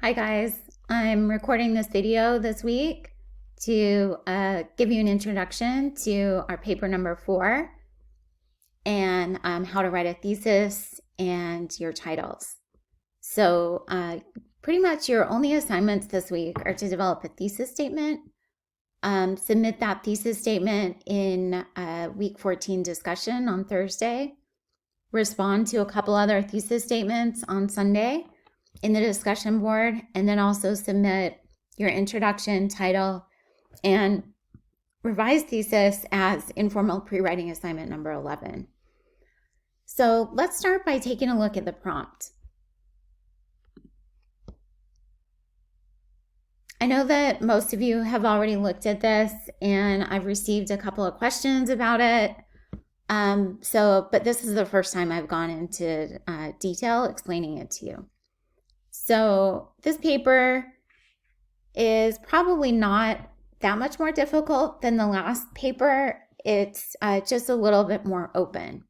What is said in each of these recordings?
Hi guys, I'm recording this video this week to give you an introduction to our paper number 4 and how to write a thesis and your titles. So pretty much your only assignments this week are to develop a thesis statement, submit that thesis statement in week 14 discussion on Thursday, respond to a couple other thesis statements on Sunday in the discussion board, and then also submit your introduction, title, and revised thesis as informal pre-writing assignment number 11. So let's start by taking a look at the prompt. I know that most of you have already looked at this, and I've received a couple of questions about it. But this is the first time I've gone into detail explaining it to you. So this paper is probably not that much more difficult than the last paper. It's just a little bit more open.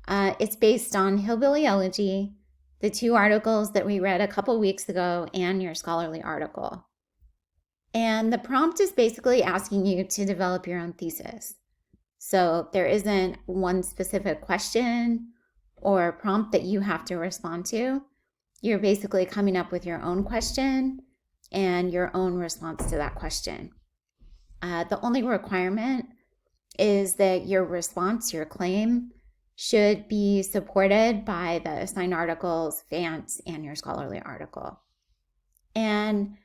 It's based on Hillbilly Elegy, the 2 articles that we read a couple weeks ago, and your scholarly article. And the prompt is basically asking you to develop your own thesis. So there isn't one specific question or prompt that you have to respond to. You're basically coming up with your own question and your own response to that question. The only requirement is that your response, your claim, should be supported by the assigned articles, Vance, and your scholarly article. And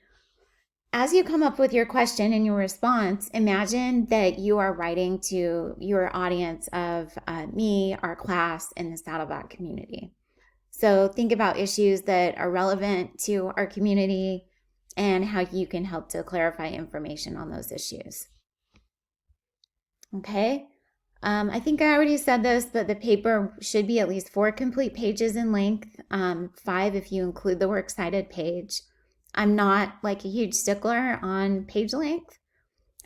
as you come up with your question and your response, imagine that you are writing to your audience of me, our class, and the Saddleback community. So think about issues that are relevant to our community and how you can help to clarify information on those issues. Okay, I think I already said this, but the paper should be at least 4 complete pages in length, 5 if you include the works cited page. I'm not like a huge stickler on page length.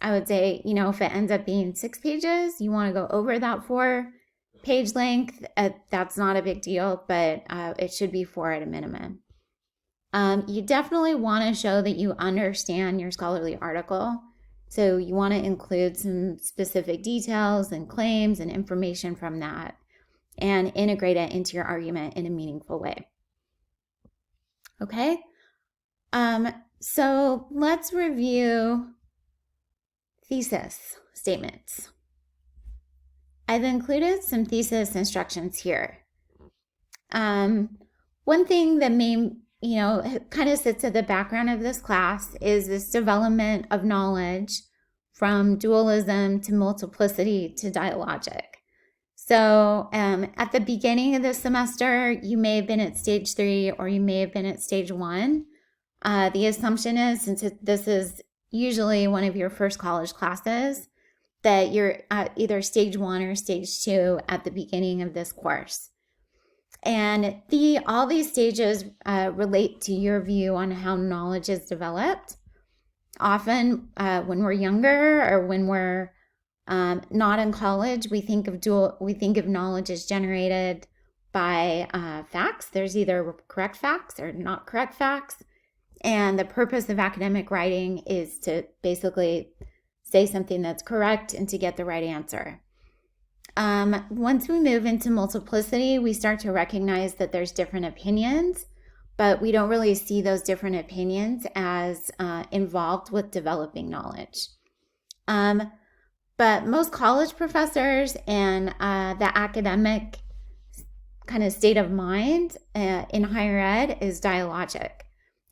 I would say, if it ends up being 6 pages, you want to go over that 4-page length. That's not a big deal, but it should be 4 at a minimum. You definitely want to show that you understand your scholarly article. So you want to include some specific details and claims and information from that and integrate it into your argument in a meaningful way. Okay? So let's review thesis statements. I've included some thesis instructions here. One thing that kind of sits at the background of this class is this development of knowledge from dualism to multiplicity to dialogic. So at the beginning of the semester, you may have been at stage 3 or you may have been at stage 1. The assumption is, since this is usually one of your first college classes, that you're at either stage 1 or stage 2 at the beginning of this course. And all these stages relate to your view on how knowledge is developed. Often when we're younger or when we're not in college, we think of knowledge as generated by facts. There's either correct facts or not correct facts. And the purpose of academic writing is to basically say something that's correct and to get the right answer. Once we move into multiplicity, we start to recognize that there's different opinions, but we don't really see those different opinions as involved with developing knowledge. But most college professors and the academic kind of state of mind in higher ed is dialogic.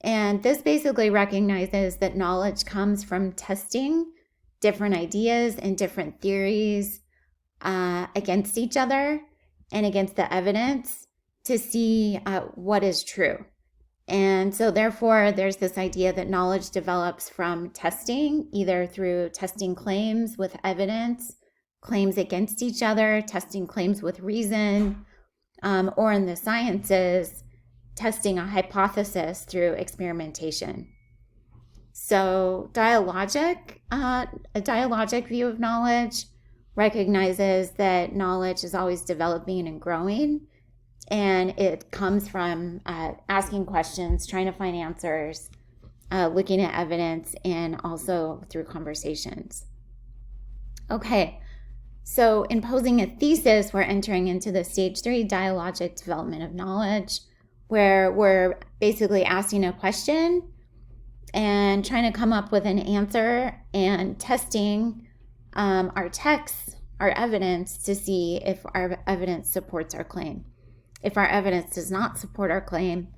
And this basically recognizes that knowledge comes from testing different ideas and different theories against each other and against the evidence to see what is true. And so therefore, there's this idea that knowledge develops from testing, either through testing claims with evidence, claims against each other, testing claims with reason, or in the sciences, testing a hypothesis through experimentation. So a dialogic view of knowledge recognizes that knowledge is always developing and growing, And it comes from asking questions, trying to find answers, looking at evidence, and also through conversations. Okay, so in posing a thesis, we're entering into the stage 3 dialogic development of knowledge, where we're basically asking a question and trying to come up with an answer and testing our texts, our evidence, to see if our evidence supports our claim. If our evidence does not support our claim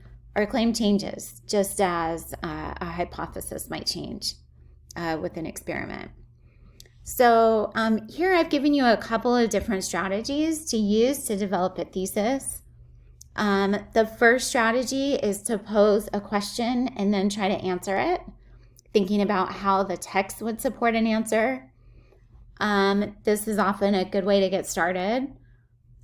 changes, just as a hypothesis might change with an experiment. So here I've given you a couple of different strategies to use to develop a thesis. The first strategy is to pose a question and then try to answer it, thinking about how the text would support an answer. This is often a good way to get started.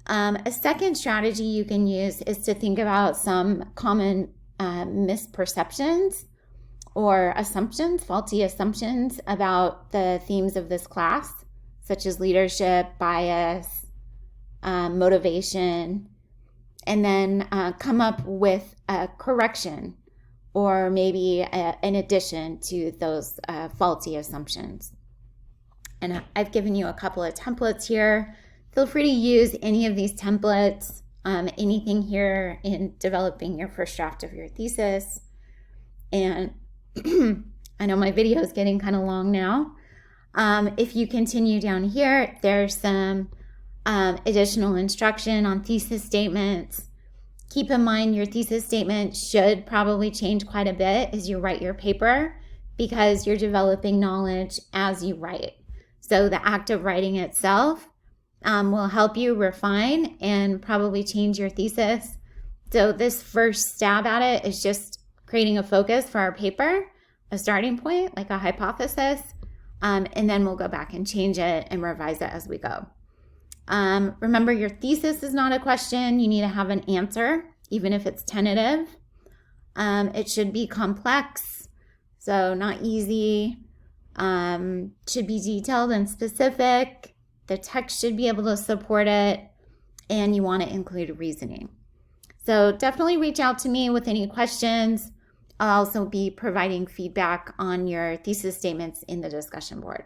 A second strategy you can use is to think about some common misperceptions or assumptions, faulty assumptions about the themes of this class, such as leadership, bias, motivation, and then come up with a correction or maybe an addition to those faulty assumptions. And I've given you a couple of templates here. Feel free to use any of these templates, anything here in developing your first draft of your thesis. And I know my video is getting kind of long now. If you continue down here, there's some additional instruction on thesis statements. Keep in mind your thesis statement should probably change quite a bit as you write your paper, because you're developing knowledge as you write. So the act of writing itself will help you refine and probably change your thesis. So this first stab at it is just creating a focus for our paper, a starting point, like a hypothesis, and then we'll go back and change it and revise it as we go. Remember, your thesis is not a question. You need to have an answer, even if it's tentative. It should be complex, so not easy. Should be detailed and specific. The text should be able to support it, and you want to include reasoning. So definitely reach out to me with any questions. I'll also be providing feedback on your thesis statements in the discussion board.